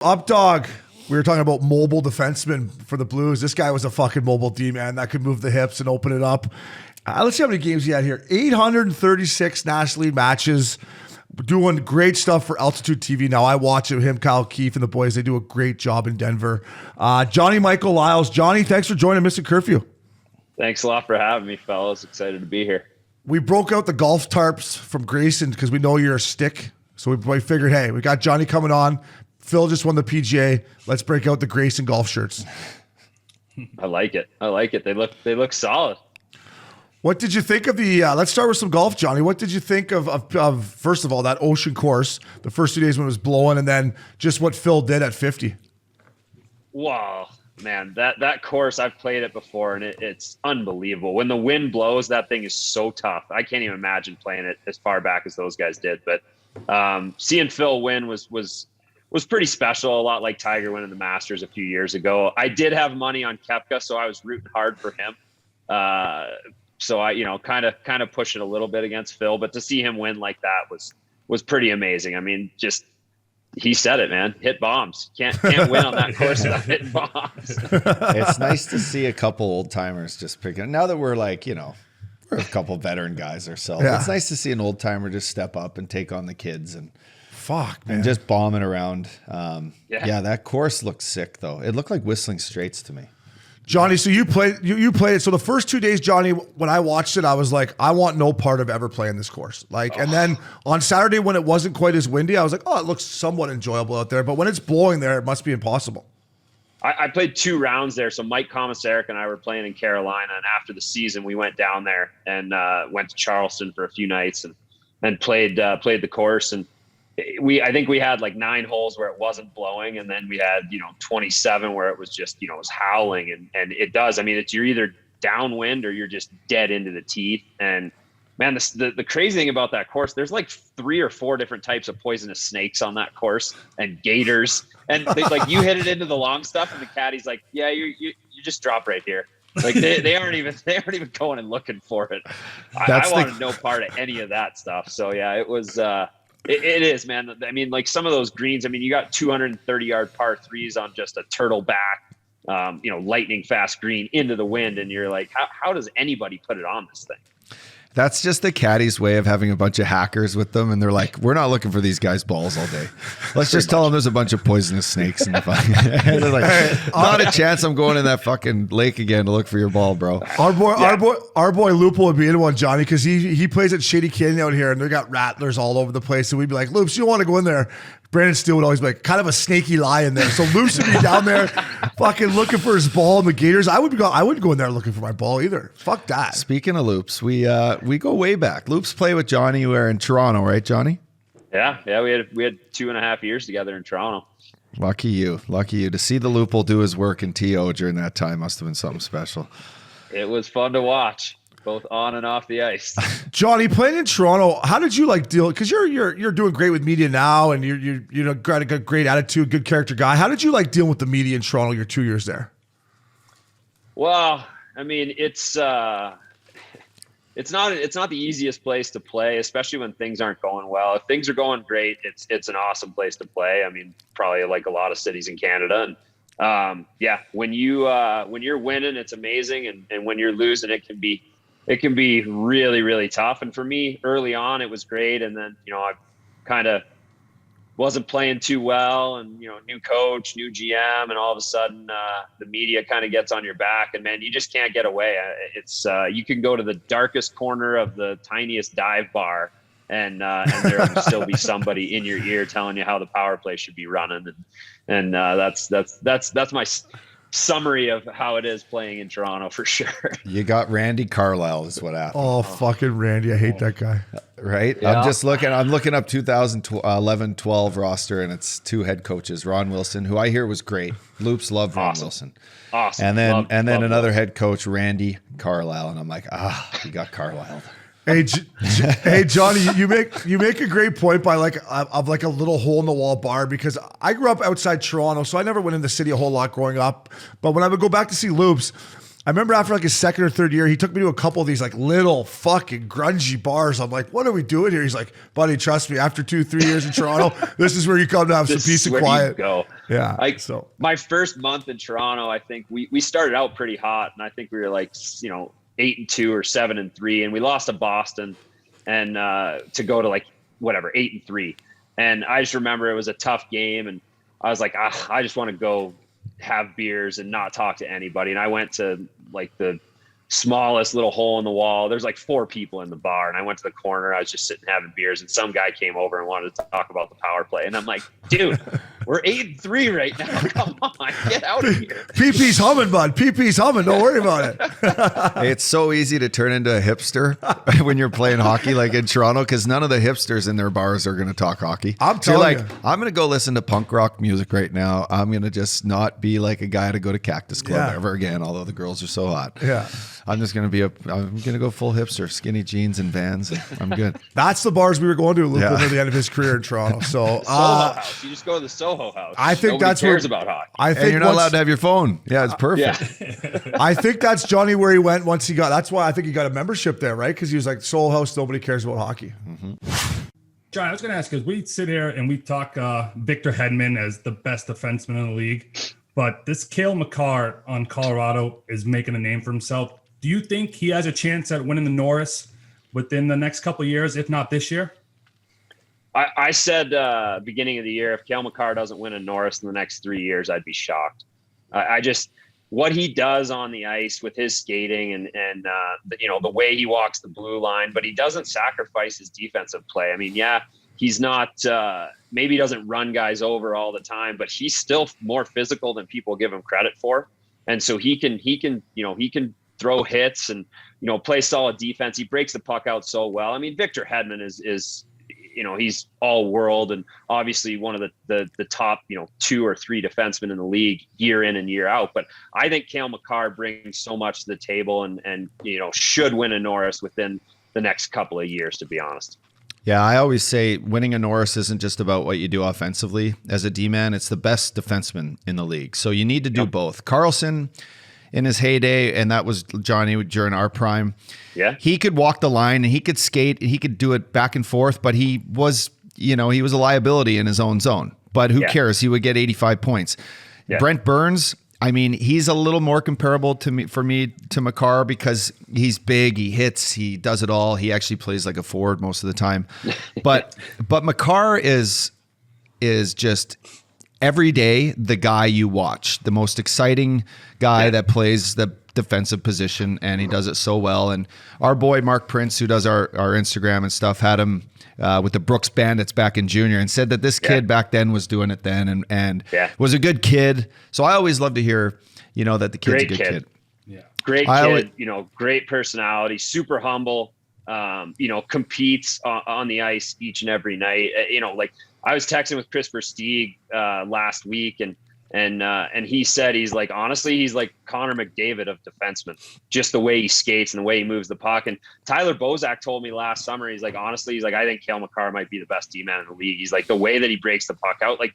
Up dog. We were talking about mobile defensemen for the Blues. This guy was a fucking mobile D, man. That could move the hips and open it up. Let's see how many games he had here. 836 National League matches. Doing great stuff for Altitude TV. Now I watch him, Kyle Keefe, and the boys. They do a great job in Denver. Johnny Michael Liles. Johnny, thanks for joining Missin Curfew. Thanks a lot for having me, fellas. Excited to be here. We broke out the golf tarps from Grayson because we know you're a stick. So we figured, hey, we got Johnny coming on. Phil just won the PGA. Let's break out the Grayson golf shirts. I like it. They look solid. What did you think of the? Let's start with some golf, Johnny. What did you think of first of all that ocean course, the first 2 days when it was blowing, and then just what Phil did at 50? Wow, man, that course, I've played it before, and it's unbelievable. When the wind blows, that thing is so tough. I can't even imagine playing it as far back as those guys did. But seeing Phil win was pretty special. A lot like Tiger winning the Masters a few years ago. I did have money on Koepka, so I was rooting hard for him. So I, kind of push it a little bit against Phil, but to see him win like that was pretty amazing. I mean, just he said it, man. Hit bombs. Can't win on that course without hitting bombs. It's nice to see a couple old timers just picking. Now that we're like, we're a couple veteran guys ourselves. Yeah. It's nice to see an old timer just step up and take on the kids and just bombing around. Yeah, that course looked sick though. It looked like Whistling Straits to me. Johnny, so you played it. So the first 2 days, Johnny, when I watched it, I was like, I want no part of ever playing this course. And then on Saturday when it wasn't quite as windy, I was like, oh, it looks somewhat enjoyable out there. But when it's blowing there, it must be impossible. I played 2 rounds there. So Mike Komisarek and I were playing in Carolina, and after the season, we went down there and went to Charleston for a few nights and played the course. And I think we had like 9 holes where it wasn't blowing, and then we had 27 where it was just it was howling, and it does. I mean, you're either downwind or you're just dead into the teeth. And man, the crazy thing about that course, there's like 3 or 4 different types of poisonous snakes on that course, and gators, and like you hit it into the long stuff, and the caddy's like, yeah, you just drop right here. Like they aren't even going and looking for it. I wanted no part of any of that stuff. So yeah, it was. It is, man. I mean, like some of those greens, I mean, you got 230-yard par 3s on just a turtle back, lightning fast green into the wind. And you're like, how does anybody put it on this thing? That's just the caddy's way of having a bunch of hackers with them. And they're like, we're not looking for these guys' balls all day. Let's just tell them there's a bunch of poisonous snakes in the fucking. They're like, not a chance I'm going in that fucking lake again to look for your ball, bro. Our boy Lupul would be in one, Johnny, because he plays at Shady Canyon out here, and they got rattlers all over the place. And we'd be like, Loops, you don't want to go in there. Brandon Steele would always be like, kind of a snaky lie in there. So Loops would be down there fucking looking for his ball in the Gators. I wouldn't go in there looking for my ball either. Fuck that. Speaking of Loops, we go way back. Loops play with Johnny. We're in Toronto, right, Johnny? Yeah. We had 2.5 years together in Toronto. Lucky you. To see the Lupul do his work in TO during that time must have been something special. It was fun to watch, both on and off the ice. Johnny, playing in Toronto, how did you deal? Because you're doing great with media now, and you're got a great attitude, good character guy. How did you dealing with the media in Toronto your 2 years there? Well, I mean, it's not the easiest place to play, especially when things aren't going well. If things are going great, it's an awesome place to play. I mean, probably like a lot of cities in Canada. And when you're winning, it's amazing, and when you're losing, it can be really, really tough. And for me, early on, it was great. And then, I kind of wasn't playing too well, and, new coach, new GM, and all of a sudden the media kind of gets on your back, and man, you just can't get away. It's you can go to the darkest corner of the tiniest dive bar, and there will still be somebody in your ear telling you how the power play should be running. And that's my summary of how it is playing in Toronto for sure. You got Randy Carlisle is what happened. Oh, fucking Randy. I hate that guy. Right? Yeah. I'm looking up 2011-12 roster, and it's 2 head coaches, Ron Wilson, who I hear was great. Loops loved Ron Wilson. Awesome. And then another head coach, Randy Carlisle, and I'm like, he got Carlisle. Hey, Johnny, you make a great point by of a little hole in the wall bar, because I grew up outside Toronto, so I never went in the city a whole lot growing up. But when I would go back to see Loops, I remember after like his second or third year, he took me to a couple of these like little fucking grungy bars. I'm like, what are we doing here? He's like, buddy, trust me, after 2-3 years in Toronto, this is where you come to have some peace and quiet. Go. Yeah. So my first month in Toronto, I think we started out pretty hot, and I think we were like, 8-2 or 7-3, and we lost to Boston and to go to like whatever 8-3. And I just remember it was a tough game, and I was like, I just want to go have beers and not talk to anybody. And I went to like the smallest little hole in the wall. There's like 4 people in the bar, and I went to the corner. I was just sitting having beers, and some guy came over and wanted to talk about the power play. And I'm like, dude, we're 8-3 right now. Come on, get out of here. PP's humming, bud. PP's humming. Don't worry about it. Hey, it's so easy to turn into a hipster when you're playing hockey, like in Toronto, because none of the hipsters in their bars are going to talk hockey. I'm telling you. I'm going to go listen to punk rock music right now. I'm going to just not be like a guy to go to Cactus Club ever again, although the girls are so hot. Yeah. I'm just going to I'm going to go full hipster, skinny jeans and Vans. I'm good. That's the bars we were going to Lupul near the end of his career in Toronto. So Soho House. You just go to the Soho House. I think Nobody that's cares about hockey. I think and you're not allowed to have your phone. Yeah, it's perfect. Yeah. I think that's Johnny where he went once he got. That's why I think he got a membership there, right? Because he was like, Soul House, nobody cares about hockey. Mm-hmm. John, I was going to ask, because we sit here and we talk Victor Hedman as the best defenseman in the league, but this Cale Makar on Colorado is making a name for himself. Do you think he has a chance at winning the Norris within the next couple of years, if not this year? I said beginning of the year, if Cale Makar doesn't win a Norris in the next 3 years, I'd be shocked. I just what he does on the ice with his skating and the way he walks the blue line, but he doesn't sacrifice his defensive play. I mean, he's not maybe he doesn't run guys over all the time, but he's still more physical than people give him credit for, and so he can throw hits and play solid defense. He breaks the puck out so well. I mean, Victor Hedman is he's all world and obviously one of the top 2 or 3 defensemen in the league year in and year out. But I think Cale Makar brings so much to the table and should win a Norris within the next couple of years, to be honest. Yeah, I always say winning a Norris isn't just about what you do offensively as a D-man. It's the best defenseman in the league. So you need to do both. Carlson, in his heyday, and that was Johnny during our prime. Yeah, he could walk the line and he could skate and he could do it back and forth, but he was a liability in his own zone. But who cares? He would get 85 points. Yeah. Brent Burns, I mean, he's a little more comparable to Makar because he's big, he hits, he does it all. He actually plays like a forward most of the time. But Makar is just every day the guy you watch, the most exciting guy that plays the defensive position, and he does it so well. And our boy Mark Prince, who does our Instagram and stuff, had him with the Brooks Bandits back in junior and said that this kid back then was doing it then and was a good kid. So I always love to hear, that the kid's a good kid. Yeah. Great kid, great personality, super humble, competes on the ice each and every night. I was texting with Chris Versteeg last week, and he said he's like, honestly, he's like Connor McDavid of defensemen, just the way he skates and the way he moves the puck. And Tyler Bozak told me last summer, he's like, honestly, I think Cale Makar might be the best D-man in the league. He's like, the way that he breaks the puck out, like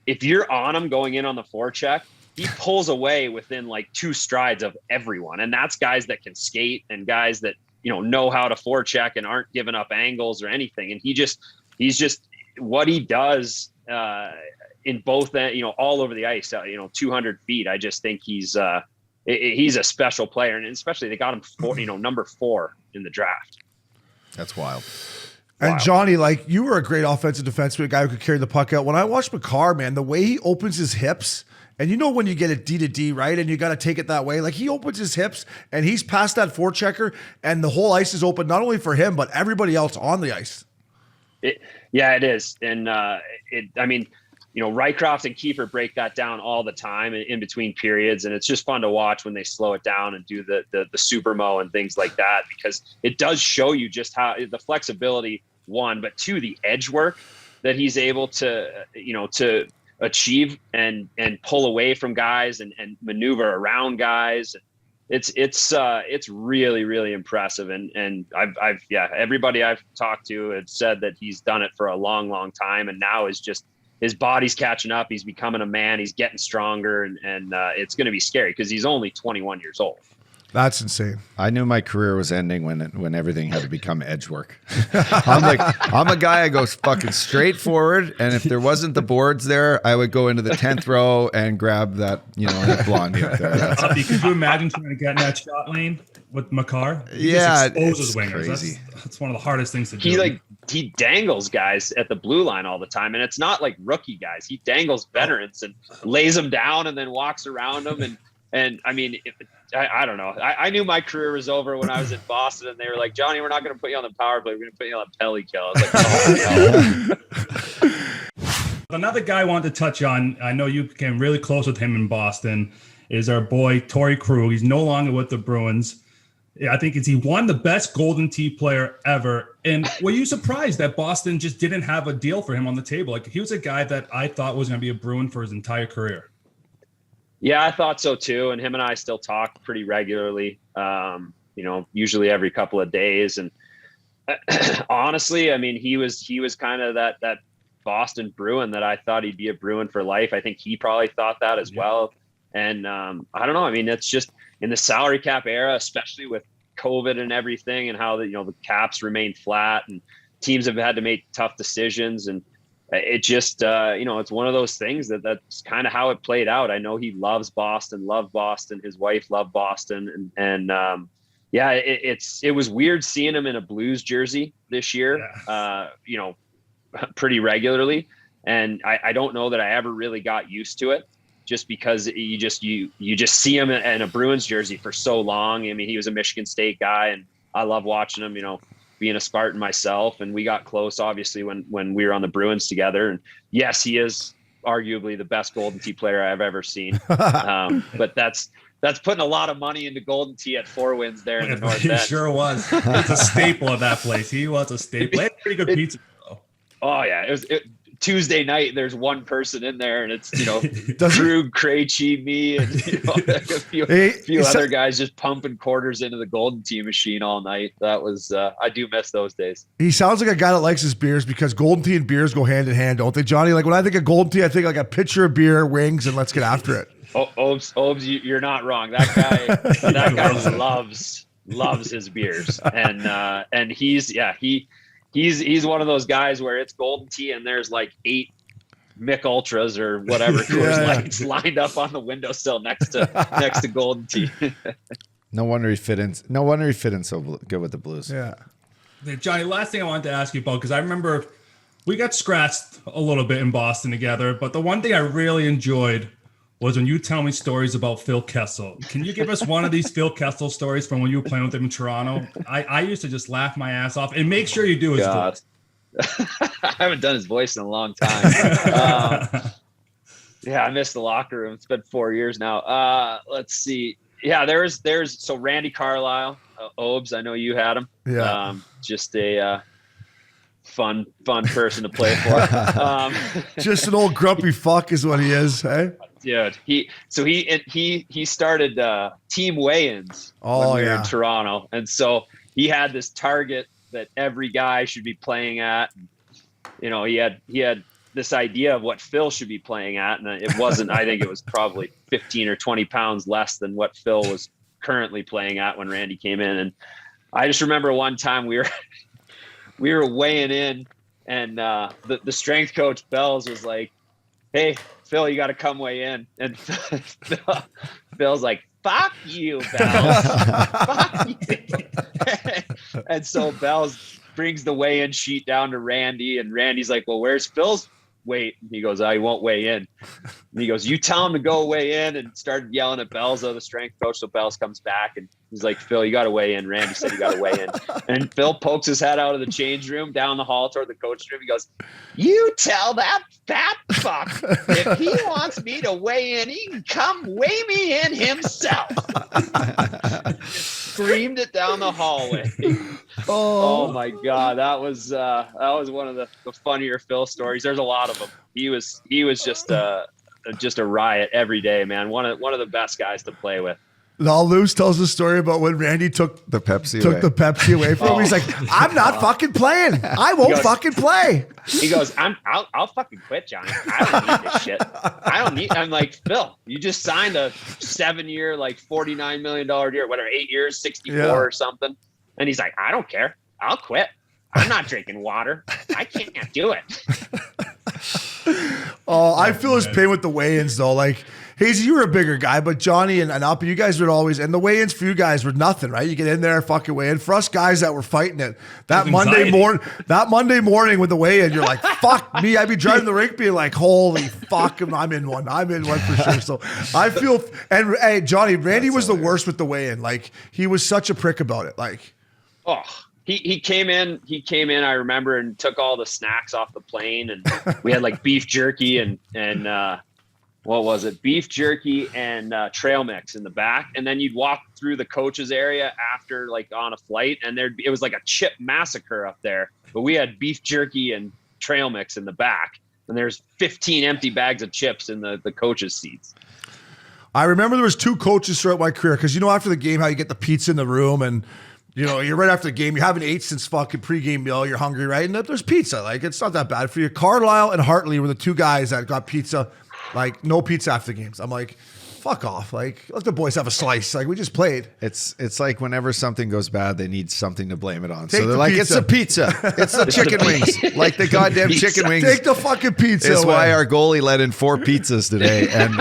if you're on him going in on the forecheck, he pulls away within like 2 strides of everyone. And that's guys that can skate and guys that, know how to forecheck and aren't giving up angles or anything. And he's just what he does in both, all over the ice, 200 feet. I just think he's a special player, and especially they got him number 4 in the draft. That's wild. And Johnny, like you were a great offensive defenseman, a guy who could carry the puck out. When I watch Makar, man, the way he opens his hips, and when you get it D to D, right, and you got to take it that way, like he opens his hips and he's past that forechecker, and the whole ice is open not only for him but everybody else on the ice. It is, and Rycroft and Kiefer break that down all the time in between periods, and it's just fun to watch when they slow it down and do the supermo and things like that, because it does show you just how the flexibility, 1, but 2, the edge work that he's able to achieve and pull away from guys and maneuver around guys. It's really, really impressive. And I've everybody I've talked to had said that he's done it for a long, long time. And now is just, his body's catching up. He's becoming a man. He's getting stronger, and it's going to be scary because he's only 21 years old. That's insane. I knew my career was ending when everything had to become edge work. I'm a guy, I go fucking straight forward, and if there wasn't the boards there, I would go into the 10th row and grab that, that blondie up there. Could you imagine trying to get in that shot lane with Makar? He just exposes it's wingers. crazy. That's one of the hardest things to do. He dangles guys at the blue line all the time, and it's not like rookie guys. He dangles veterans and lays them down and then walks around them. And I mean, I don't know. I knew my career was over when I was in Boston, and they were like, Johnny, we're not going to put you on the power play. We're going to put you on the penalty kill. I was like, oh, no. Another guy I wanted to touch on, I know you became really close with him in Boston, is our boy Torrey Krug. He's no longer with the Bruins. I think he won the best Golden Tee player ever. And were you surprised that Boston just didn't have a deal for him on the table? Like, he was a guy that I thought was going to be a Bruin for his entire career. Yeah, I thought so too. And him and I still talk pretty regularly, usually every couple of days. And honestly, I mean, he was kind of that Boston Bruin that I thought he'd be a Bruin for life. I think he probably thought that as well. And I don't know. I mean, it's just in the salary cap era, especially with COVID and everything, and how the caps remain flat and teams have had to make tough decisions. And it just, it's one of those things that's kind of how it played out. I know he loves Boston, loved Boston. His wife loved Boston. It was weird seeing him in a Blues jersey this year, pretty regularly. And I don't know that I ever really got used to it, just because you just see him in a Bruins jersey for so long. I mean, he was a Michigan State guy, and I love watching him, being a Spartan myself, and we got close obviously when we were on the Bruins together. And yes, he is arguably the best Golden Tee player I've ever seen. But that's putting a lot of money into Golden Tee at 4 Winds there in the North End. He sure was. It's a staple of that place. He was a staple. They had pretty good pizza though. Oh yeah, it was Tuesday night. There's one person in there, and it's Krug, Krejci, me, and a few other guys just pumping quarters into the Golden Tee machine all night. That was I do miss those days. He sounds like a guy that likes his beers, because Golden Tee and beers go hand in hand, don't they, Johnny? Like, when I think of Golden Tee, I think like a pitcher of beer, wings, and let's get after it. Obes, you're not wrong. That guy loves his beers, and he's one of those guys where it's Golden Tee and there's like 8 Mick Ultras or whatever lights lined up on the windowsill next to Golden Tee. No wonder he fit in so good with the Blues. Yeah. Johnny, last thing I wanted to ask you about, because I remember we got scratched a little bit in Boston together, but the one thing I really enjoyed was when you tell me stories about Phil Kessel. Can you give us one of these Phil Kessel stories from when you were playing with him in Toronto? I used to just laugh my ass off, and make sure you do his voice. I haven't done his voice in a long time. I missed the locker room. It's been 4 years now. Let's see. Yeah, there's so Randy Carlisle, Obes. I know you had him. Yeah. Just a fun person to play for. Just an old grumpy fuck is what he is, hey? Dude, he started team weigh-ins when we were in Toronto, and so he had this target that every guy should be playing at. He had this idea of what Phil should be playing at, and it wasn't. I think it was probably 15 or 20 pounds less than what Phil was currently playing at when Randy came in. And I just remember one time we were weighing in, and the strength coach Bells was like, "Hey, Phil, you got to come weigh in." And Phil's like, "Fuck you, Bells." Fuck you. And so Bells brings the weigh-in sheet down to Randy, and Randy's like, "Well, where's Phil's weight?" And he goes, "He won't weigh in." And he goes, "You tell him to go weigh in," and started yelling at Bells, the strength coach. So Bells comes back, and he's like, "Phil, you got to weigh in. Randy said you got to weigh in." And Phil pokes his head out of the change room down the hall toward the coach room. He goes, "You tell that fat fuck if he wants me to weigh in, he can come weigh me in himself." Screamed it down the hallway. Oh my God, that was one of the funnier Phil stories. There's a lot of them. He was just a riot every day, man. One of the best guys to play with. Luce tells the story about when Randy took the Pepsi away from him. He's like, I'm not fucking playing. I won't fucking play. He goes, I'll fucking quit, Johnny. I don't need this shit. I'm like, Phil, you just signed a 7-year, like $49 million deal, whatever, 8 years, 64 or something. And he's like, I don't care. I'll quit. I'm not drinking water. I can't do it. Oh, I feel his pain with the weigh-ins though. Like, Hazy, you were a bigger guy, but Johnny and Up, you guys would always, and the weigh-ins for you guys were nothing, right? You get in there, fucking weigh in. For us guys that were fighting it, that Monday morning with the weigh-in, you're like, fuck me. I'd be driving the rink being like, holy fuck, I'm in one for sure. So I feel, and hey, Johnny, Randy was the worst with the weigh-in. Like, he was such a prick about it. Like, oh, he came in, I remember, and took all the snacks off the plane, and we had like beef jerky and what was it? Beef jerky and trail mix in the back. And then you'd walk through the coaches area after, like, on a flight, and it was like a chip massacre up there. But we had beef jerky and trail mix in the back, and there's 15 empty bags of chips in the coaches' seats. I remember there was 2 coaches throughout my career, because after the game, how you get the pizza in the room, and you're right after the game. You haven't ate since fucking pregame meal. You're hungry, right? And there's pizza. Like, it's not that bad for you. Carlisle and Hartley were the 2 guys that got pizza. Like, no pizza after the games. I'm like, fuck off. Like, let the boys have a slice. Like, we just played. It's like whenever something goes bad, they need something to blame it on. Take so they're like, pizza. it's the pizza. It's the chicken wings. Like the goddamn chicken wings. Take the fucking pizza It's away. why our goalie let in 4 pizzas today, and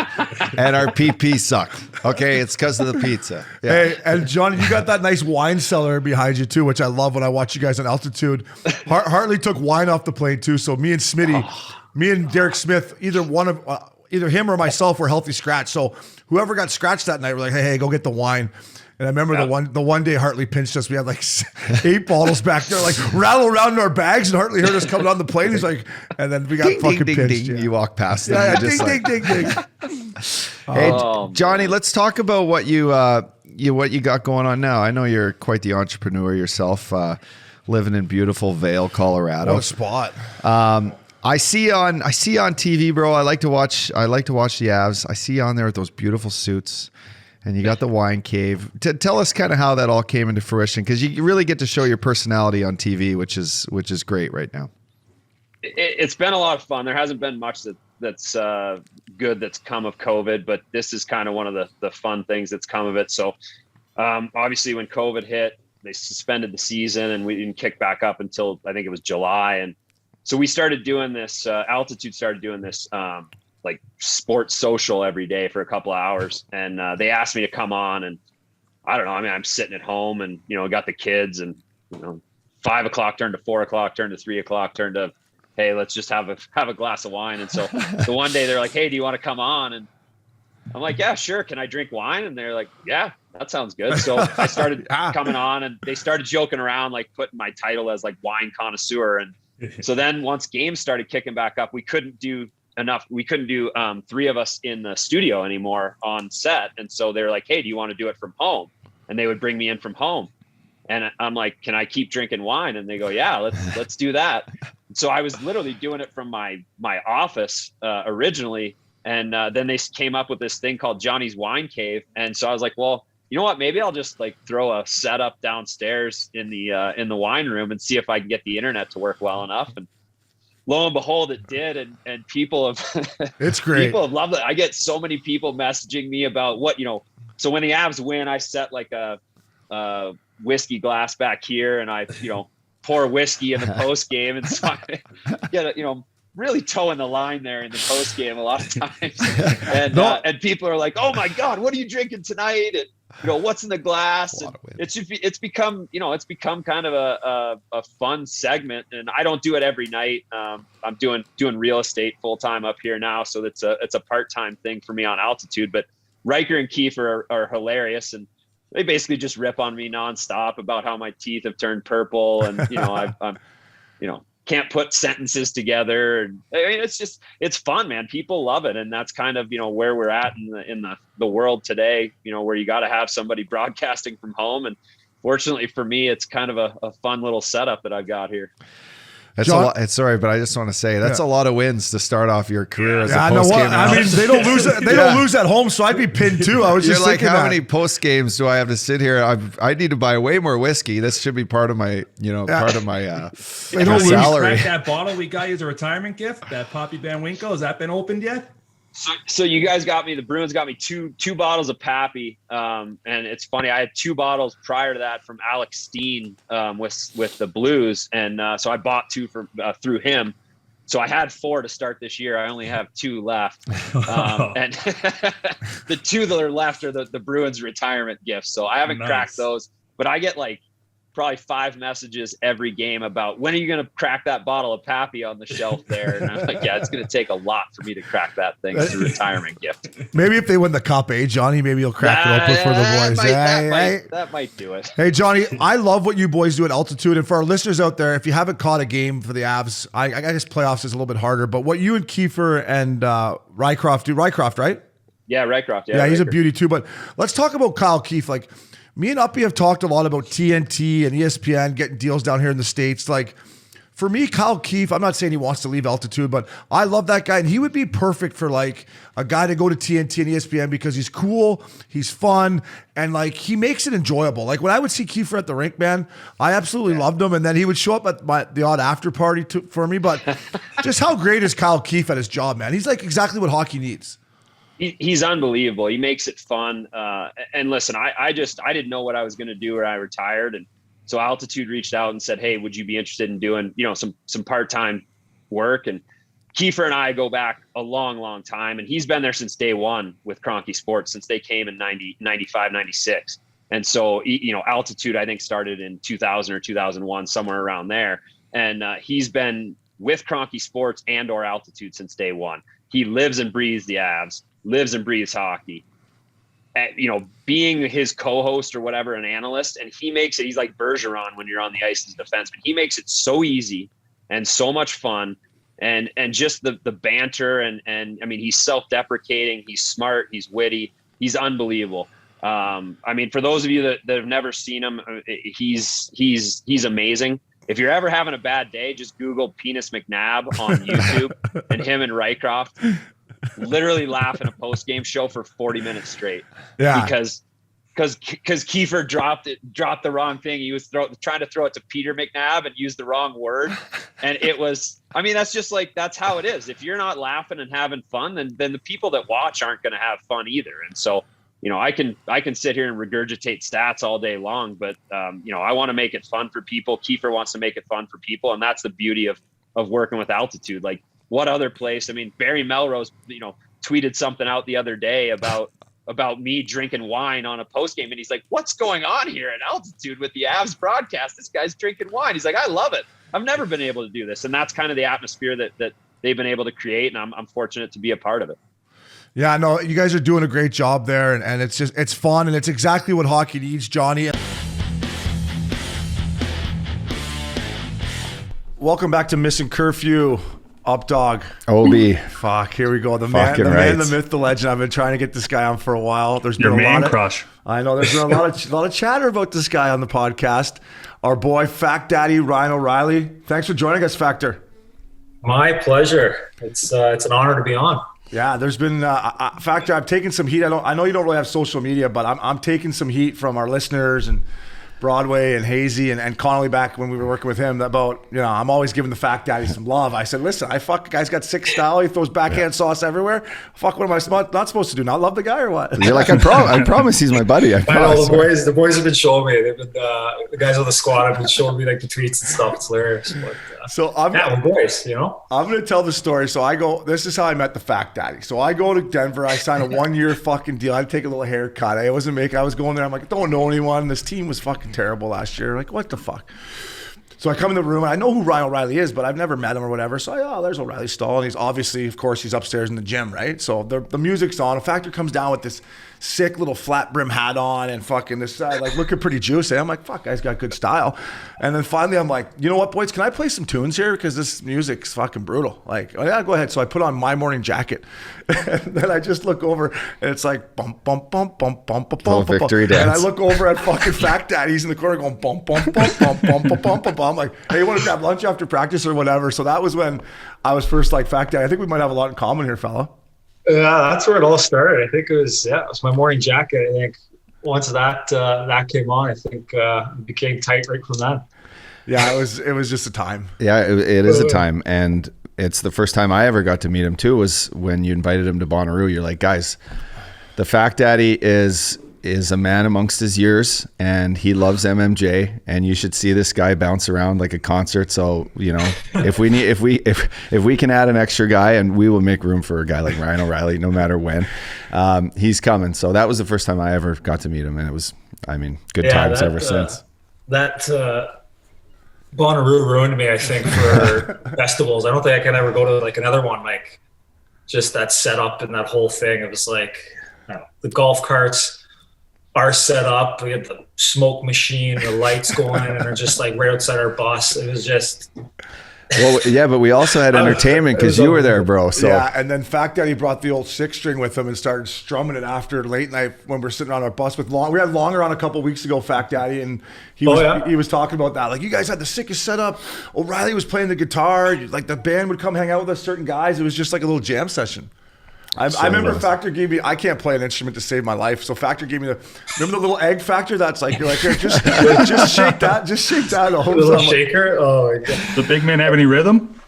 our PP sucked. Okay, it's because of the pizza. Yeah. Hey, and Johnny, you got that nice wine cellar behind you too, which I love when I watch you guys on altitude. Hartley took wine off the plane too, so me and Derek Smith, either him or myself were healthy scratch. So whoever got scratched that night, we're like, hey, go get the wine. And I remember the one day Hartley pinched us. We had like 8 bottles back there, like rattle around in our bags. And Hartley heard us coming on the plane. He's like, and then we got ding, fucking ding, pinched. ding. Yeah. You walk past them. Yeah, just ding, ding, ding. Hey, Johnny, let's talk about what you got going on now. I know you're quite the entrepreneur yourself, living in beautiful Vail, Colorado. What a spot. I see on TV, bro. I like to watch the Avs. I see you on there with those beautiful suits, and you got the wine cave. Tell us kind of how that all came into fruition, because you really get to show your personality on TV, which is great right now. It's been a lot of fun. There hasn't been much that's good that's come of COVID, but this is kind of one of the fun things that's come of it. So obviously when COVID hit, they suspended the season, and we didn't kick back up until I think it was July. And so we started doing this, Altitude started doing this like sports social every day for a couple of hours. And they asked me to come on, and I don't know. I mean, I'm sitting at home and, got the kids, and, 5 o'clock turned to 4 o'clock, turned to 3 o'clock, turned to, hey, let's just have a glass of wine. And so the one day they're like, hey, do you want to come on? And I'm like, yeah, sure. Can I drink wine? And they're like, yeah, that sounds good. So I started coming on, and they started joking around, like putting my title as like wine connoisseur. And so then once games started kicking back up, we couldn't do enough. We couldn't do 3 of us in the studio anymore on set. And so they're like, hey, do you want to do it from home? And they would bring me in from home. And I'm like, can I keep drinking wine? And they go, yeah, let's do that. So I was literally doing it from my office originally. And then they came up with this thing called Johnny's Wine Cave. And so I was like, well, you know what? Maybe I'll just like throw a setup downstairs in the wine room and see if I can get the internet to work well enough. And lo and behold, it did. And people have, it's great. People have loved it. I get so many people messaging me about what, so when the Avs win, I set like a whiskey glass back here, and I, pour whiskey in the post game. And so I get really towing the line there in the post game a lot of times. And people are like, oh my God, what are you drinking tonight? And, what's in the glass? And it's become kind of a fun segment, and I don't do it every night. I'm doing real estate full time up here now. So it's a part-time thing for me on Altitude, but Riker and Keefe are hilarious. And they basically just rip on me nonstop about how my teeth have turned purple, and I'm can't put sentences together. And I mean, it's fun, man. People love it, and that's kind of where we're at in the world today. Where you got to have somebody broadcasting from home, and fortunately for me, it's kind of a fun little setup that I've got here. That's John, a lot. Sorry, but I just want to say that's a lot of wins to start off your career as a I know post what. game. I mean, they don't lose. They don't lose at home, so I'd be pinned too. I was You're just like, thinking how that. many post games do I have to sit here? I need to buy way more whiskey. This should be part of my, part of my salary. Crack that bottle we got you as a retirement gift. That Poppy Van Winkle, has that been opened yet? So you guys got me. The Bruins got me two bottles of Pappy, and it's funny. I had 2 bottles prior to that from Alex Steen with the Blues, and so I bought 2 through him. So I had 4 to start this year. I only have 2 left, and the 2 that are left are the Bruins retirement gifts. So I haven't cracked those, but I get like probably 5 messages every game about when are you going to crack that bottle of Pappy on the shelf there? And I'm like, yeah, it's going to take a lot for me to crack that thing as a retirement gift. Maybe if they win the cup, Johnny, maybe you'll crack it open for the boys. That might do it. Hey, Johnny, I love what you boys do at altitude. And for our listeners out there, if you haven't caught a game for the Avs, I guess playoffs is a little bit harder, but what you and Kiefer and Rycroft do, Rycroft, right? Yeah, Rycroft. Yeah, he's a beauty too. But let's talk about Kyle Keefe. Like, me and Uppy have talked a lot about TNT and ESPN getting deals down here in the States. Like, for me, Kyle Keefe, I'm not saying he wants to leave altitude, but I love that guy. And he would be perfect for like a guy to go to TNT and ESPN because he's cool, he's fun, and like he makes it enjoyable. Like when I would see Kiefer at the rink, man, I absolutely loved him. And then he would show up at the odd after party for me. But just how great is Kyle Keefe at his job, man? He's like exactly what hockey needs. He's unbelievable. He makes it fun. And listen, I didn't know what I was going to do when I retired. And so Altitude reached out and said, hey, would you be interested in doing, some part-time work? And Kiefer and I go back a long, long time. And he's been there since day one with Kroenke Sports, since they came in 95, 96. And so, Altitude, I think, started in 2000 or 2001, somewhere around there. And he's been with Kroenke Sports and or Altitude since day one. He lives and breathes the Avs. Lives and breathes hockey, being his co-host or whatever, an analyst, and he makes it, he's like Bergeron when you're on the ice as a defenseman. He makes it so easy and so much fun, and just the banter, and I mean, he's self-deprecating, he's smart, he's witty, he's unbelievable. I mean, for those of you that have never seen him, he's amazing. If you're ever having a bad day, just Google Penis McNabb on YouTube and him and Rycroft literally laugh in a post-game show for 40 minutes straight. Yeah. Because Kiefer dropped the wrong thing. He was trying to throw it to Peter McNabb and used the wrong word. And it was, I mean, that's how it is. If you're not laughing and having fun, then the people that watch aren't going to have fun either. And so, I can sit here and regurgitate stats all day long, but I want to make it fun for people. Kiefer wants to make it fun for people. And that's the beauty of working with Altitude. Like, what other place? I mean, Barry Melrose, tweeted something out the other day about me drinking wine on a post game, and he's like, "What's going on here at Altitude with the Avs broadcast? This guy's drinking wine." He's like, "I love it. I've never been able to do this," and that's kind of the atmosphere that they've been able to create, and I'm fortunate to be a part of it. Yeah, no, you guys are doing a great job there, and it's fun, and it's exactly what hockey needs, Johnny. Welcome back to Missin Curfew. Up dog. OB. Fuck, here we go. The man, the myth, the legend. I've been trying to get this guy on for a while. There's been a lot of crush. I know there's been a lot of chatter about this guy on the podcast. Our boy Fact Daddy Ryan O'Reilly. Thanks for joining us, Factor. My pleasure. It's an honor to be on. Yeah, there's been Factor. I've taken some heat. I know you don't really have social media, but I'm taking some heat from our listeners and Broadway and Hazy and Connolly back when we were working with him about, I'm always giving the Fact Daddy some love. I said, listen, guy's got sick style. He throws backhand sauce everywhere. Fuck, what am I not supposed to do? Not love the guy or what? You're like, I promise he's my buddy. I know the boys have been showing me. They've been the guys on the squad have been showing me like the tweets and stuff. It's hilarious. But, we're boys, I'm going to tell the story. So this is how I met the Fact Daddy. So I go to Denver. I sign a 1-year fucking deal. I'd take a little haircut. I was going there. I'm like, I don't know anyone. This team was fucking terrible last year. Like, what the fuck? So I come in the room, and I know who Ryan O'Reilly is, but I've never met him or whatever. So there's O'Reilly's stall, and he's obviously, of course, he's upstairs in the gym, right? So the music's on. A Factor comes down with this sick little flat brim hat on and fucking this side, like looking pretty juicy. I'm like, fuck, guy's got good style. And then finally I'm like, you know what, boys, can I play some tunes here? Because this music's fucking brutal. Like, oh yeah, go ahead. So I put on My Morning Jacket. And then I just look over and it's like bump, bump, bump, bump, bump, bump, bump. Victory dance. And I look over at fucking Fact Daddy. He's in the corner going bump, bump, bump, bump, bump, bump, bump, bump. mom like, hey, you want to grab lunch after practice or whatever? So that was when I was first like, Fact Daddy. I think we might have a lot in common here, fella. Yeah, that's where it all started. I think it was my morning jacket. I think once that came on, I think it became tight right from then. Yeah, it was just a time. Yeah, it is a time. And it's the first time I ever got to meet him too, was when you invited him to Bonnaroo. You're like, guys, the Fact Daddy is a man amongst his years, and he loves MMJ, and you should see this guy bounce around like a concert. So, you know, if we can add an extra guy, and we will make room for a guy like Ryan O'Reilly, no matter when, he's coming. So that was the first time I ever got to meet him. And it was, I mean, good times ever since. That Bonnaroo ruined me, I think, for festivals. I don't think I can ever go to like another one, like just that setup and that whole thing. It was like, the golf carts are set up. We had the smoke machine, the lights going, and they're just like right outside our bus. It was just. Well, yeah, but we also had entertainment because you were there, bro. So yeah, and then Fact Daddy brought the old 6-string with him and started strumming it after late night when we're sitting on our bus with Long. We had Longer on a couple of weeks ago, Fact Daddy, and he was talking about that. Like, you guys had the sickest setup. O'Reilly was playing the guitar. Like, the band would come hang out with us, certain guys. It was just like a little jam session. I remember Factor gave me, I can't play an instrument to save my life. So Factor gave me remember the little egg factor? That's like, you're like, here, just shake that. Just shake that. The little shaker. Oh, my God. The big man have any rhythm?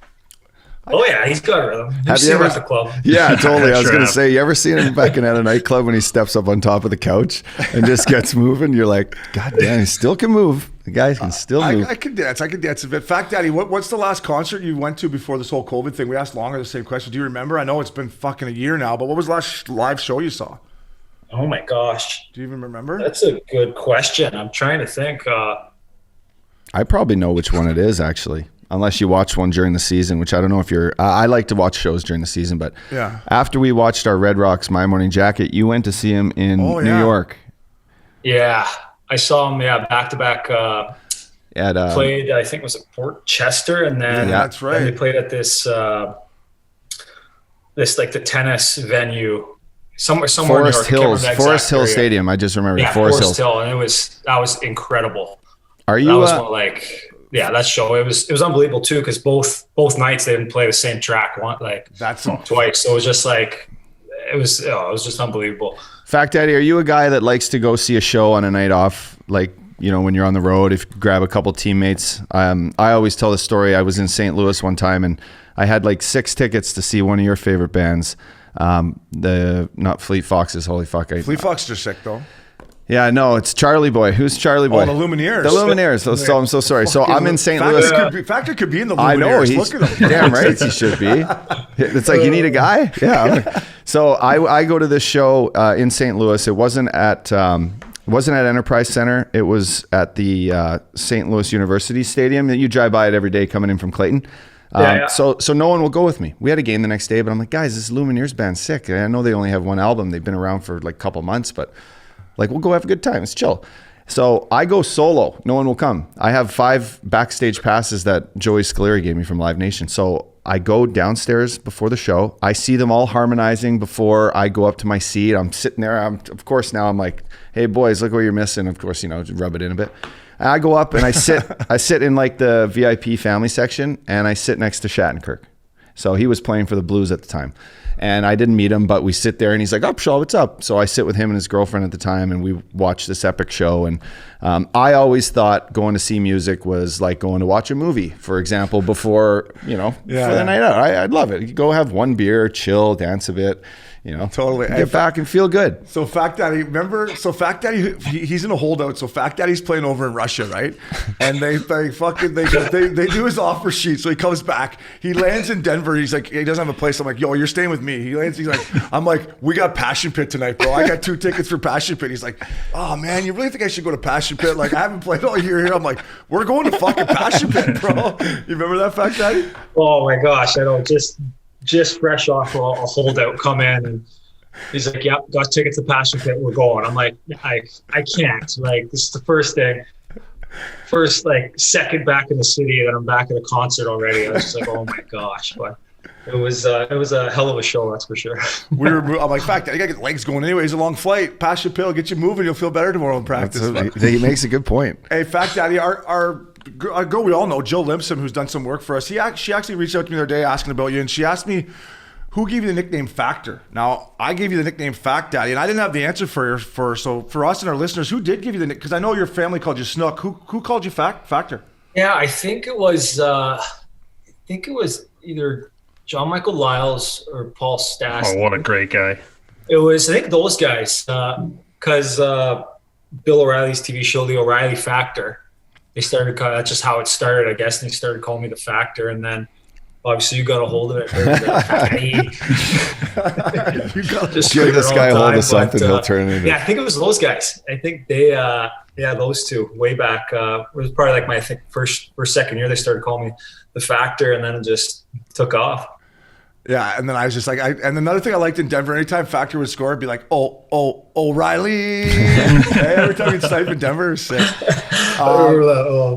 Oh, yeah, he's got rhythm. Have you ever at the club? Yeah, totally. I was going to say, you ever seen him back in at a nightclub when he steps up on top of the couch and just gets moving? You're like, God damn, he still can move. The guy can still move. I can dance a bit. Fact Daddy, what's the last concert you went to before this whole COVID thing? We asked Longer the same question. Do you remember? I know it's been fucking a year now, but what was the last live show you saw? Oh my gosh. Do you even remember? That's a good question. I'm trying to think. I probably know which one it is, actually. Unless you watch one during the season, which I don't know if you're... I like to watch shows during the season, but yeah. After we watched our Red Rocks My Morning Jacket, you went to see him in New York. Yeah. I saw him, back-to-back. Played, I think it was at Port Chester, and then that's right. Then they played at this like the tennis venue somewhere Forest in New York. Hills, Forest Hill Stadium. I just remember Forest Hill, and that was incredible. Are you? That was that show. It was unbelievable too, because both nights they didn't play the same track twice. So it was just like it was just unbelievable. Fact Daddy, are you a guy that likes to go see a show on a night off, like, you know, when you're on the road, if you grab a couple teammates? I always tell the story. I was in St. Louis one time, and I had like 6 tickets to see one of your favorite bands. Not Fleet Foxes. Holy fuck. Fleet Foxes are sick though. Yeah, no, it's Charlie Boy. Who's Charlie Boy? Oh, the Lumineers. The Lumineers. So I'm so sorry. So I'm in St. Louis. Factor could be in the Lumineers. I know. Look at him. Damn right he should be. It's like, you need a guy? Yeah. So I go to this show in St. Louis. It wasn't at Enterprise Center. It was at the St. Louis University Stadium. You drive by it every day coming in from Clayton. So no one will go with me. We had a game the next day, but I'm like, guys, this Lumineers band's sick. I know they only have one album. They've been around for like a couple months, but like, we'll go have a good time. It's chill. So I go solo. No one will come. I have 5 backstage passes that Joey Scaleri gave me from Live Nation. So I go downstairs before the show. I see them all harmonizing before I go up to my seat. I'm sitting there. I'm like, hey boys, look what you're missing. Of course, rub it in a bit. And I go up and I sit in like the VIP family section, and I sit next to Shattenkirk. So he was playing for the Blues at the time. And I didn't meet him, but we sit there and he's like, "Up, Shaw, what's up?" So I sit with him and his girlfriend at the time, and we watch this epic show. And I always thought going to see music was like going to watch a movie, for example, before the night out. I'd love it. You go have one beer, chill, dance a bit. Totally. Get back and feel good. So Fact Daddy, remember? So Fact Daddy, he's in a holdout. So Fact Daddy's playing over in Russia, right? And they do his offer sheet. So he comes back. He lands in Denver. He's like, he doesn't have a place. I'm like, yo, you're staying with me. He lands. He's like, I'm like, we got Passion Pit tonight, bro. I got 2 tickets for Passion Pit. He's like, oh man, you really think I should go to Passion Pit? Like, I haven't played all year here. I'm like, we're going to fucking Passion Pit, bro. You remember that, Fact Daddy? Oh my gosh, I know. Just fresh off a holdout, come in, and he's like, "Yep, got tickets to Passion Pit. We're going." I'm like, I can't. Like, this is the first second back in the city that I'm back at a concert already. I was just like, oh my gosh, but it was a hell of a show, that's for sure. I'm like, Fact, you gotta get legs going anyway. It's a long flight. Passion Pit will get you moving. You'll feel better tomorrow in practice. He makes a good point. Hey, Fact Daddy, our a girl we all know, Jill Limpson, who's done some work for us. She actually reached out to me the other day asking about you, and she asked me, who gave you the nickname Factor? Now, I gave you the nickname Fact Daddy, and I didn't have the answer for her. So for us and our listeners, who did give you the nickname? Because I know your family called you Snook. Who called you Factor? Yeah, I think it was either John Michael Liles or Paul Stas. Oh, what a great guy. It was, I think, those guys, because Bill O'Reilly's TV show, The O'Reilly Factor, they started, that's just how it started, I guess, and they started calling me the Factor, and then obviously you got a hold of it. You just give this guy a hold of something, he'll turn it into. Yeah, I think it was those guys. I think they, those two, way back. It was probably like my first or second year, they started calling me the Factor, and then it just took off. Yeah, and then I was just like, and another thing I liked in Denver, anytime Factor would score, it'd be like, O'Reilly. Every time he'd snipe in Denver, it was sick.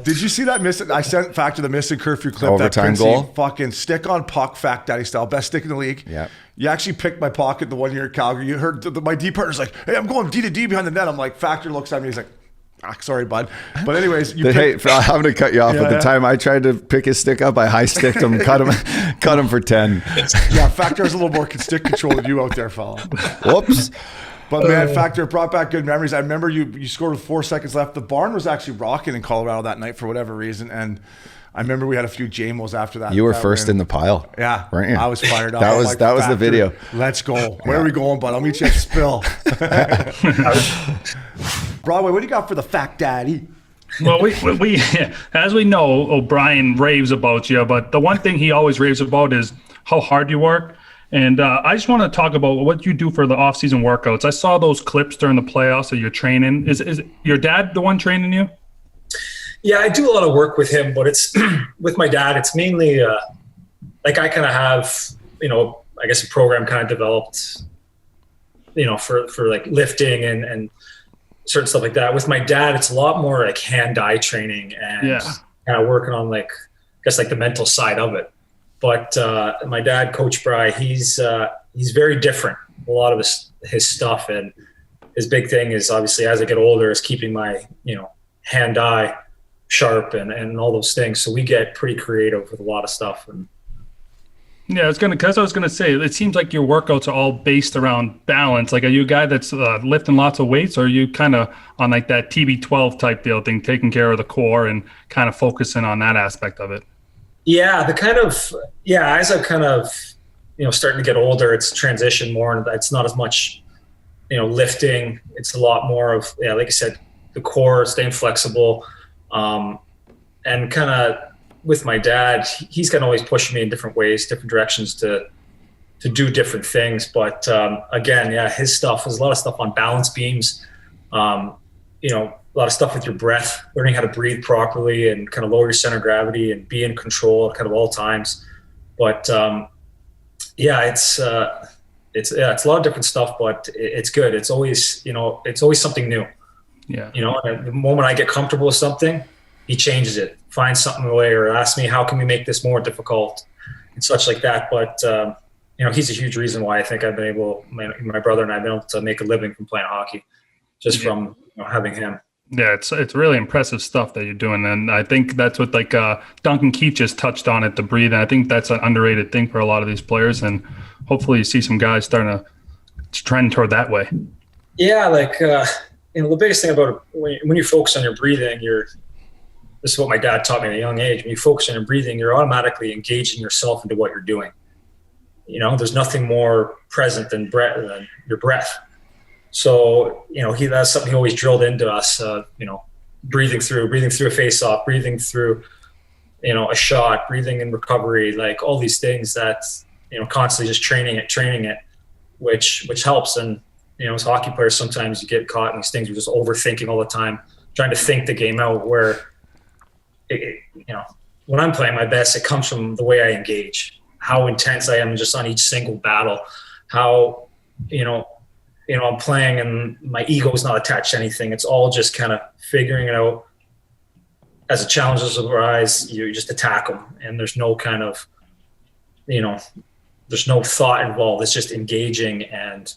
Did you see that I sent Factor the Missin Curfew clip. Overtime goal? Fucking stick on puck, Fact Daddy style, best stick in the league. Yeah. You actually picked my pocket the one year at Calgary. You heard my D partner's like, hey, I'm going D to D behind the net. I'm like, Factor looks at me, he's like, sorry, bud. But anyways, I'm going to cut you off. At the time I tried to pick his stick up, I high sticked him, cut him for 10. Yeah, Factor has a little more stick control than you out there, fella. Whoops. But man, Factor brought back good memories. I remember you scored with 4 seconds left. The barn was actually rocking in Colorado that night for whatever reason, and I remember we had a few JMOs after that. You were first in the pile. Yeah. Weren't you? I was fired up. That was the video. Let's go. Where are we going, bud? I'll meet you at Spill. Broadway, what do you got for the Fact Daddy? Well, we as we know, O'Brien raves about you, but the one thing he always raves about is how hard you work. And I just want to talk about what you do for the off-season workouts. I saw those clips during the playoffs of your training. Is your dad the one training you? Yeah, I do a lot of work with him, but it's with my dad. It's mainly like I kind of have, I guess a program kind of developed, for like lifting and certain stuff like that. With my dad, it's a lot more like hand-eye training and kind of working on like, I guess like the mental side of it. But my dad, Coach Bry, he's very different. A lot of his stuff, and his big thing is obviously as I get older is keeping my hand-eye sharp and all those things. So we get pretty creative with a lot of stuff. And yeah, I was gonna say, it seems like your workouts are all based around balance. Like, are you a guy that's lifting lots of weights, or are you kind of on like that TB12 type deal thing, taking care of the core and kind of focusing on that aspect of it? Yeah, as I'm kind of, starting to get older, it's transitioned more, and it's not as much, lifting. It's a lot more of, like I said, the core, staying flexible, and kind of with my dad, he's kind of always pushing me in different ways, different directions to do different things. But again, his stuff is a lot of stuff on balance beams, a lot of stuff with your breath, learning how to breathe properly and kind of lower your center of gravity and be in control at kind of all times. But it's a lot of different stuff, but it's good. It's always, it's always something new. Yeah. And the moment I get comfortable with something, he changes it, finds something away, or asks me, how can we make this more difficult and such like that. But, he's a huge reason why I think I've been able, my brother and I have been able to make a living from playing hockey just from having him. Yeah, it's really impressive stuff that you're doing. And I think that's what like Duncan Keefe just touched on it, the breathing. I think that's an underrated thing for a lot of these players. And hopefully you see some guys starting to trend toward that way. Yeah, like, the biggest thing about it, when you focus on your breathing, this is what my dad taught me at a young age. When you focus on your breathing, you're automatically engaging yourself into what you're doing. There's nothing more present than your breath. So, that's something he always drilled into us, breathing through a face-off, breathing through, a shot, breathing in recovery, like all these things that, constantly just training it, which helps. And, as hockey players, sometimes you get caught in these things. You're just overthinking all the time, trying to think the game out, where, when I'm playing my best, it comes from the way I engage, how intense I am just on each single battle, how, I'm playing and my ego is not attached to anything. It's all just kind of figuring it out. As the challenges arise, you just attack them, and there's no kind of, there's no thought involved. It's just engaging and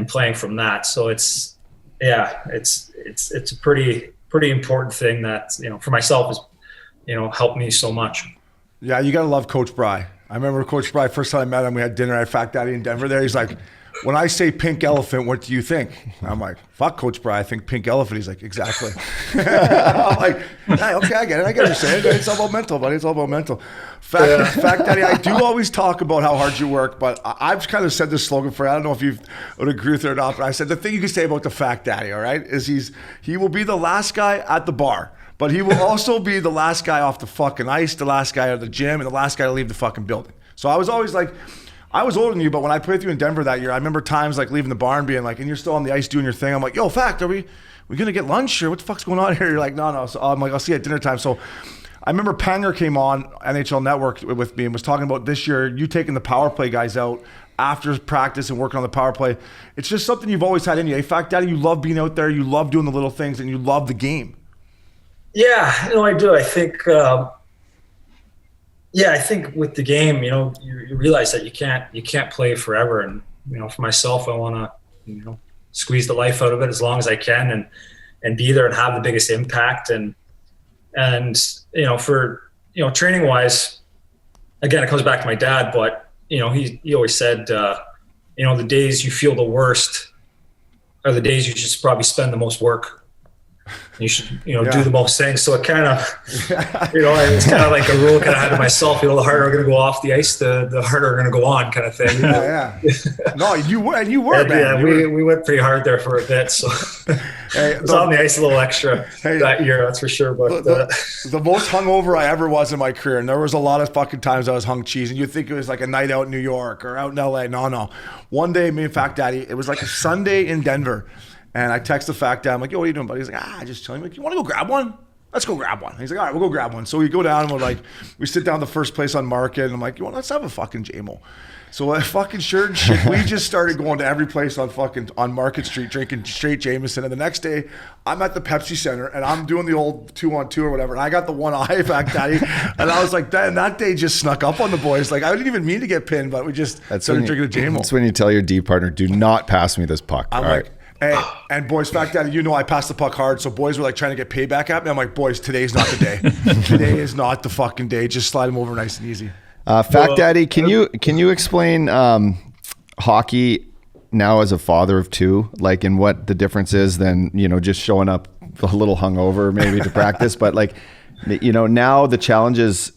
playing from that. So it's a pretty important thing that, for myself, is helped me so much. Yeah, you got to love Coach Bry. I remember Coach Bry, first time I met him, we had dinner at Fat Daddy in Denver there. He's like, when I say pink elephant, what do you think? I'm like, fuck Coach Bry, I think pink elephant. He's like, exactly. I'm like, hey, okay, I get it. I get what you're saying. It's all about mental, buddy. It's all about mental. Fact Daddy, I do always talk about how hard you work, but I've kind of said this slogan for you. I don't know if you would agree with it or not, but I said the thing you can say about the Fact Daddy, all right, is he will be the last guy at the bar. But he will also be the last guy off the fucking ice, the last guy out of the gym, and the last guy to leave the fucking building. So I was always like, I was older than you, but when I played with you in Denver that year, I remember times like leaving the bar and being like, and you're still on the ice doing your thing. I'm like, yo, Fact, are we going to get lunch or what the fuck's going on here? You're like, no. So I'm like, I'll see you at dinner time. So I remember Panger came on NHL Network with me and was talking about this year, you taking the power play guys out after practice and working on the power play. It's just something you've always had in you. In fact, Daddy, you love being out there. You love doing the little things and you love the game. Yeah, I do. I think, I think with the game, you realize that you can't play forever. And, for myself, I want to, squeeze the life out of it as long as I can and be there and have the biggest impact. And for, training wise, again, it comes back to my dad, but, he always said, the days you feel the worst are the days you should probably spend the most work. You should, do the most things. So it kind of, it's kind of like a rule kind of had to myself, the harder I'm going to go off the ice, the harder I'm going to go on kind of thing. Yeah. No, you were, man. Yeah, we went pretty hard there for a bit. So I was on the ice a little extra that year, that's for sure. But the most hungover I ever was in my career, and there was a lot of fucking times I was hung cheese, and you'd think it was like a night out in New York or out in LA. No. One day, me and Fact Daddy, it was like a Sunday in Denver. And I text the Fact Dad. I'm like, yo, what are you doing, buddy? He's like, just chilling. I'm like, you want to go grab one? Let's go grab one. He's like, all right, we'll go grab one. So we go down and we sit down the first place on Market. And I'm like, let's have a fucking JMO. So I fucking shirt and shit. We just started going to every place on Market Street, drinking straight Jameson. And the next day, I'm at the Pepsi Center and I'm doing the old 2-on-2 or whatever. And I got the one eye Fact Daddy. And I was like, that day just snuck up on the boys. Like I didn't even mean to get pinned, but we just started drinking a JMO. That's when you tell your D partner, do not pass me this puck. I'm all like, right. Hey, and boys, Fact Daddy, I passed the puck hard, so boys were like trying to get payback at me. I'm like, boys, today's not the day. Today is not the fucking day. Just slide them over nice and easy. Fact Daddy, can you explain hockey now as a father of two, like, and what the difference is than just showing up a little hungover maybe to practice, but now the challenges.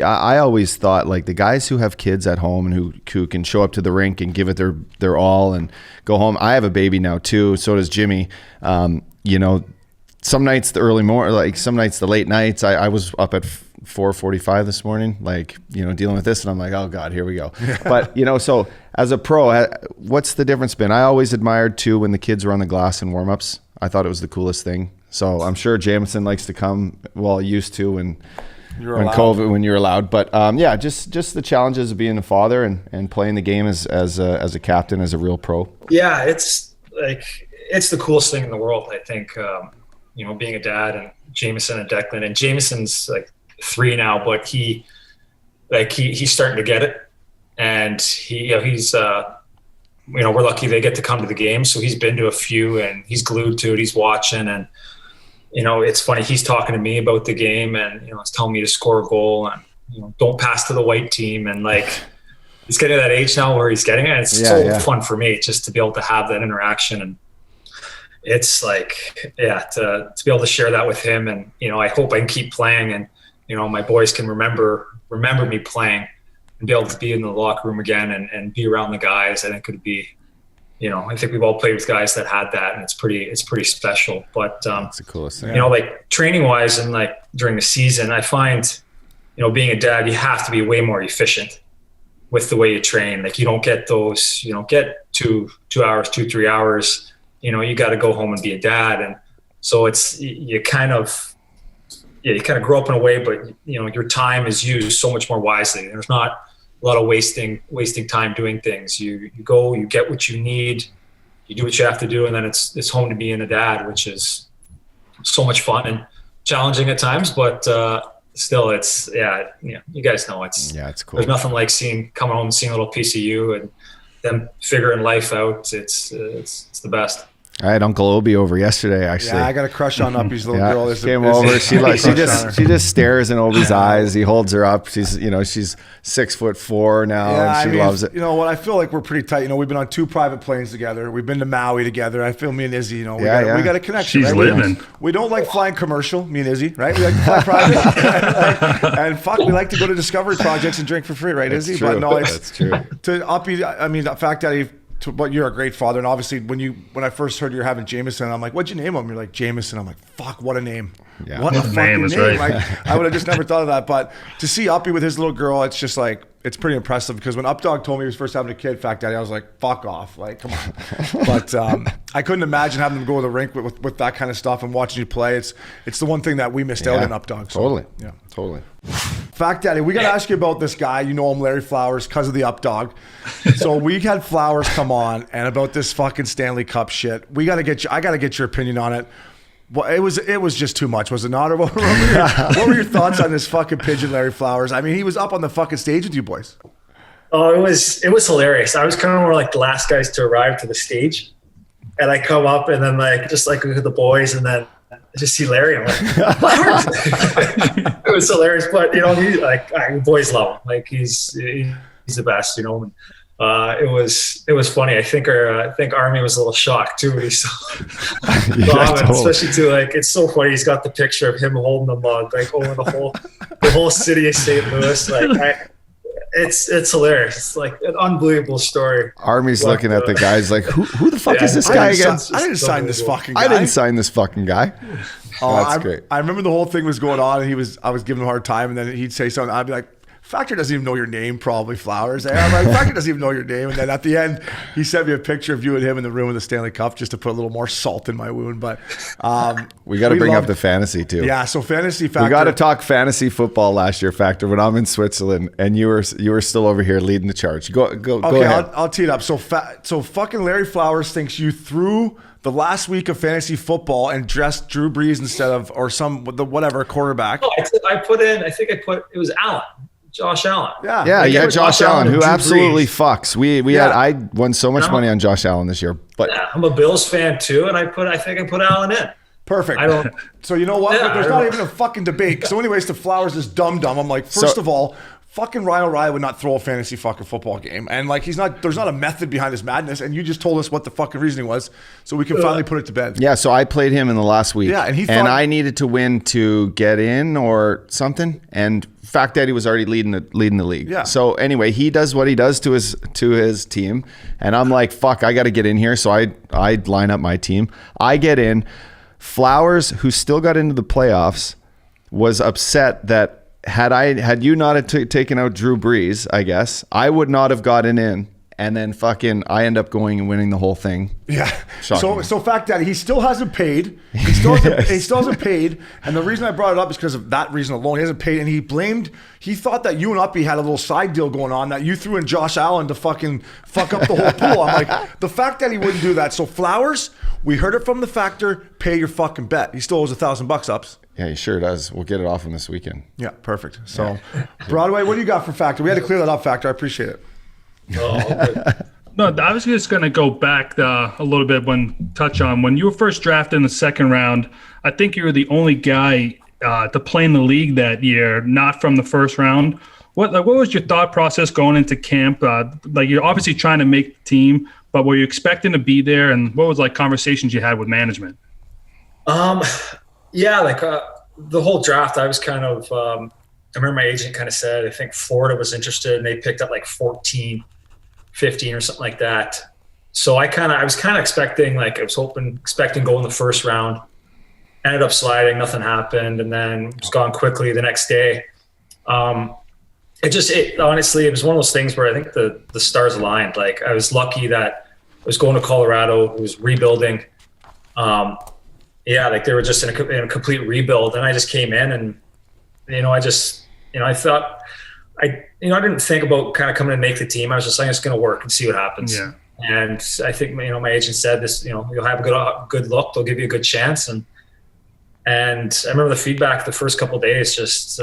I always thought like the guys who have kids at home and who can show up to the rink and give it their all and go home. I have a baby now too. So does Jimmy. Some nights the early morning, like some nights the late nights. I was up at 4:45 this morning, dealing with this, and I'm like, oh God, here we go. But so as a pro, what's the difference been? I always admired too when the kids were on the glass in warmups. I thought it was the coolest thing. So I'm sure Jameson likes to come. Well, used to when you're allowed, but just the challenges of being a father and playing the game as a captain, as a real pro. Yeah, it's the coolest thing in the world. I think being a dad, and Jameson and Declan, and Jameson's like 3 now, but he's starting to get it, and he's we're lucky they get to come to the game, so he's been to a few and he's glued to it. He's watching and. It's funny. He's talking to me about the game, and he's telling me to score a goal, and don't pass to the white team, and he's getting to that age now where he's getting it. And it's fun for me just to be able to have that interaction, and it's to be able to share that with him, and I hope I can keep playing, and my boys can remember me playing, and be able to be in the locker room again and be around the guys. I think it could be. I think we've all played with guys that had that, and it's pretty special. But that's the coolest thing. Training wise and during the season, I find, being a dad, you have to be way more efficient with the way you train. Like you don't get those, you don't get 2 hours, 2-3 hours. You got to go home and be a dad, and so it's you kind of grow up in a way, but your time is used so much more wisely. There's not a lot of wasting time doing things. You go, you get what you need, you do what you have to do, and then it's home to being a dad, which is so much fun and challenging at times, but still it's you guys know it's cool. There's nothing like coming home and seeing a little piece of you and them figuring life out. It's the best. I had Uncle Obi over yesterday, actually. Yeah, I got a crush on Uppy's little girl. Came over. She just stares in Obi's eyes. He holds her up. She's 6'4" now, and she loves it. You know what? I feel like we're pretty tight. You know, we've been on 2 private planes together. We've been to Maui together. I feel me and Izzy. You know, we got a connection. She's right? living. We don't like flying commercial. Me and Izzy, right? We like to fly private. And fuck, we like to go to Discovery projects and drink for free, right, Izzy? True. But no, that's true. To Uppy, I mean, the fact that but you're a great father, and obviously when I first heard you're having Jameson, I'm like, what'd you name him? You're like, Jameson. I'm like, fuck, what a name. Yeah. What a fucking name. Right. Like, I would have just never thought of that. But to see Uppy with his little girl, it's just like, it's pretty impressive, because when Updog told me he was first having a kid, Fact Daddy, I was like, fuck off. Like, come on. But I couldn't imagine having them go to the rink with that kind of stuff and watching you play. It's the one thing that we missed out in Updog. So, Totally. Yeah. Totally. Fact Daddy, we got to ask you about this guy. You know him, Larry Flowers, because of the Updog. So we had Flowers come on, and about this fucking Stanley Cup shit. I got to get your opinion on it. Well, it was just too much, was it not? Or what were your thoughts on this fucking pigeon, Larry Flowers? I mean, he was up on the fucking stage with you boys. Oh, it was hilarious. I was kind of more like the last guys to arrive to the stage, and I come up and then just look at the boys, and then I just see Larry. I'm like, Flowers. It was hilarious, but boys love him. Like he's the best, you know. It was funny. I think Army was a little shocked too when he saw Bob, especially too. Like, it's so funny. He's got the picture of him holding the mug like over the whole city of St. Louis. Like, it's hilarious. It's like an unbelievable story. Army's looking at the guys like, who the fuck is this guy again? I didn't sign this fucking guy. I didn't sign this fucking guy. That's great. I remember the whole thing was going on, and I was giving him a hard time, and then he'd say something. I'd be like, Factor doesn't even know your name, probably, Flowers. I'm like, Factor doesn't even know your name. And then at the end, he sent me a picture of you and him in the room with the Stanley Cup, just to put a little more salt in my wound. But we got to bring up the fantasy too. Yeah, so fantasy Factor. We got to talk fantasy football last year, Factor. When I'm in Switzerland, and you were still over here leading the charge. Go ahead. I'll tee it up. So fucking Larry Flowers thinks you threw the last week of fantasy football and dressed Drew Brees instead of, or whatever quarterback. Oh, it was Allen. Josh Allen. Yeah, Josh Allen, who absolutely fucks. I won so much money on Josh Allen this year. But I'm a Bills fan too, and I think I put Allen in. Perfect. So you know what? There's not even a fucking debate. So anyways, to Flowers is dumb. I'm like, first of all, fucking Ryan O'Reilly would not throw a fantasy fucking football game. And like, there's not a method behind his madness. And you just told us what the fucking reasoning was, so we can finally put it to bed. Yeah, so I played him in the last week. Yeah, and I needed to win to get in or something. And Fact Daddy was already leading the league. Yeah. So anyway, he does what he does to his team. And I'm like, fuck, I got to get in here. So I line up my team. I get in. Flowers, who still got into the playoffs, was upset that had you not taken out Drew Brees, I guess, I would not have gotten in. And then fucking I end up going and winning the whole thing. Yeah. Shocking. So Fact Daddy, he still hasn't paid. He still hasn't paid. And the reason I brought it up is because of that reason alone. He hasn't paid, and he thought that you and Uppy had a little side deal going on, that you threw in Josh Allen to fucking fuck up the whole pool. I'm like, the fact that he wouldn't do that. So Flowers, we heard it from the Factor, pay your fucking bet. He still owes $1,000 ups. Yeah, he sure does. We'll get it off him this weekend. Yeah, perfect. So Broadway, what do you got for Factor? We had to clear that up, Factor. I appreciate it. No, I was just going to go back a little bit when you were first drafted in the second round. I think you were the only guy to play in the league that year, not from the first round. What was your thought process going into camp? Like, you're obviously trying to make the team, but were you expecting to be there? And what was like conversations you had with management? The whole draft, I was kind of. I remember my agent kind of said, I think Florida was interested, and they picked up like 14, 15 or something like that. So I was kind of expecting, expecting go in the first round. Ended up sliding, nothing happened, and then it was gone quickly the next day. Honestly, it was one of those things where I think the stars aligned. Like, I was lucky that I was going to Colorado, it was rebuilding. They were just in a complete rebuild, and I just came in and, I thought I didn't think about kind of coming and make the team. I was just like, it's going to work and see what happens. Yeah. And I think, my agent said this, you'll have a good look. They'll give you a good chance. And I remember the feedback the first couple of days, just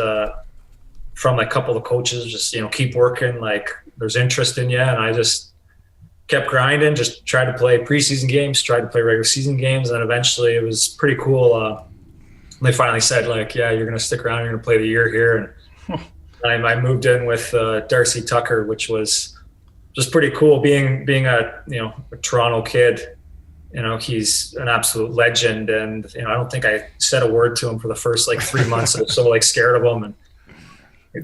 from like a couple of the coaches, just, keep working. Like, there's interest in you. And I just kept grinding, just tried to play preseason games, tried to play regular season games. And eventually it was pretty cool. They finally said, like, yeah, you're going to stick around. You're going to play the year here. And I moved in with Darcy Tucker, which was just pretty cool being a, a Toronto kid. He's an absolute legend. And, I don't think I said a word to him for the first 3 months. I was so scared of him and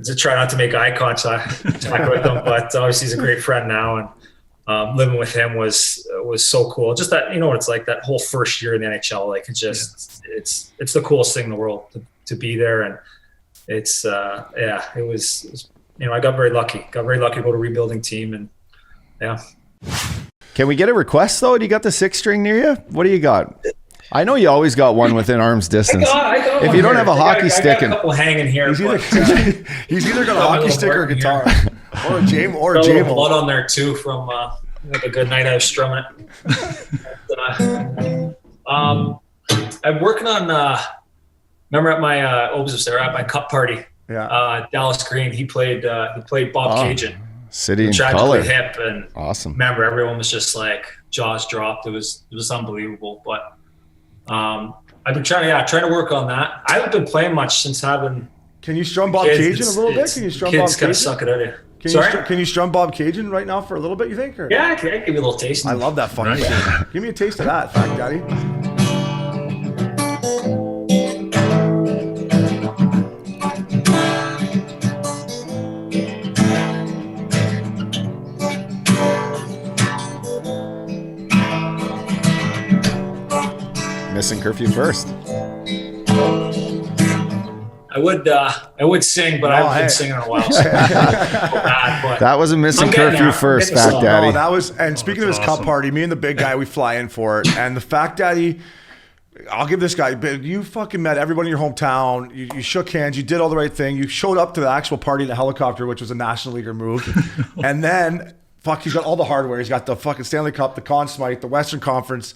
to try not to make eye contact with him. But obviously he's a great friend now. And living with him was so cool. Just that, what it's like, that whole first year in the NHL, it's the coolest thing in the world to be there. And it's, it was, I got very lucky to go to a rebuilding team, and yeah. Can we get a request though? Do you got the 6-string near you? What do you got? I know you always got one within arm's distance. I got if you don't have a hockey stick, I got a couple hanging here. He's either got a hockey stick or a guitar, or a Jamal, or a Jamal. Blood on there too from a good night I was strumming it. I'm working on. Remember at my Obs there at my cup party. Yeah. Dallas Green. He played Bob Cajun. City in color. Hip, and awesome. Remember, everyone was just jaws dropped. It was unbelievable. But I've been trying to work on that. I haven't been playing much since having. Can you strum Bob Cajun a little bit? Can you strum Bob Cajun? Kids kind of suck it out of you. Can you strum Bob Cajun right now for a little bit, you think? Or? Yeah, I can give you a little taste. I love that fucking shit. Give me a taste of that, Fact Daddy. Missin Curfew first. I would sing, but I haven't been singing in a while. So that was a Missin Curfew first, Fact Daddy. No, that was, and speaking of his cup party, me and the big guy, we fly in for it. And the Fact Daddy, I'll give this guy, you fucking met everybody in your hometown. You shook hands. You did all the right thing. You showed up to the actual party in a helicopter, which was a National Leaguer move. And then, he's got all the hardware. He's got the fucking Stanley Cup, the Conn Smythe, the Western Conference.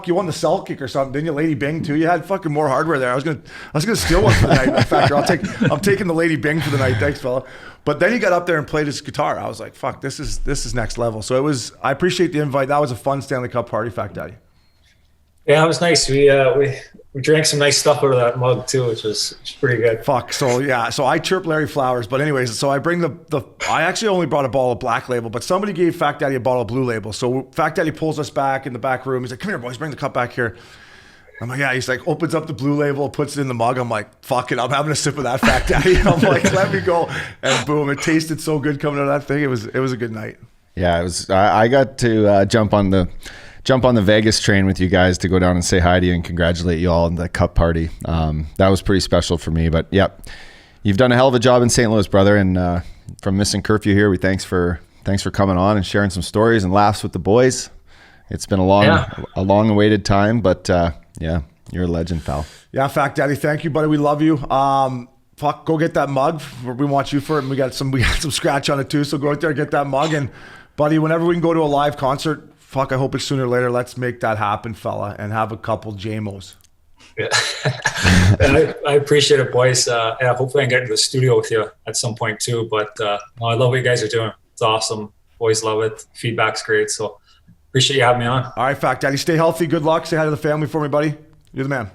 You won the Sakic or something. Didn't you, Lady Bing too? You had fucking more hardware there. I was gonna steal one for the night. Factor. I'm taking the Lady Bing for the night. Thanks, fella. But then he got up there and played his guitar. I was like, fuck, this is next level. So I appreciate the invite. That was a fun Stanley Cup party, Fact Daddy. Yeah, it was nice. We drank some nice stuff out of that mug too, which was pretty good. Fuck. So yeah. So I chirp Larry Flowers, but anyways, so I bring I actually only brought a bottle of Black Label, but somebody gave Fact Daddy a bottle of Blue Label. So Fact Daddy pulls us back in the back room. He's like, "Come here, boys, bring the cup back here." I'm like, yeah. He's like, opens up the Blue Label, puts it in the mug. I'm like, fuck it, I'm having a sip of that, Fact Daddy. I'm like, let me go. And boom, it tasted so good coming out of that thing. It was a good night. Yeah, it was. I got to jump on the Vegas train with you guys to go down and say hi to you and congratulate you all on the cup party. That was pretty special for me. But yep, you've done a hell of a job in St. Louis, brother. And from Missin Curfew here, we thanks for coming on and sharing some stories and laughs with the boys. It's been a long awaited time, but yeah, you're a legend, pal. Yeah, Fact Daddy, thank you, buddy. We love you. Go get that mug. We want you for it. And we got some scratch on it too. So go out there and get that mug. And buddy, whenever we can go to a live concert, I hope it's sooner or later. Let's make that happen, fella, and have a couple JMOs. Yeah. I appreciate it, boys. Hopefully I can get into the studio with you at some point too. But I love what you guys are doing. It's awesome. Boys love it. Feedback's great. So appreciate you having me on. All right, Fact Daddy. Stay healthy. Good luck. Say hi to the family for me, buddy. You're the man.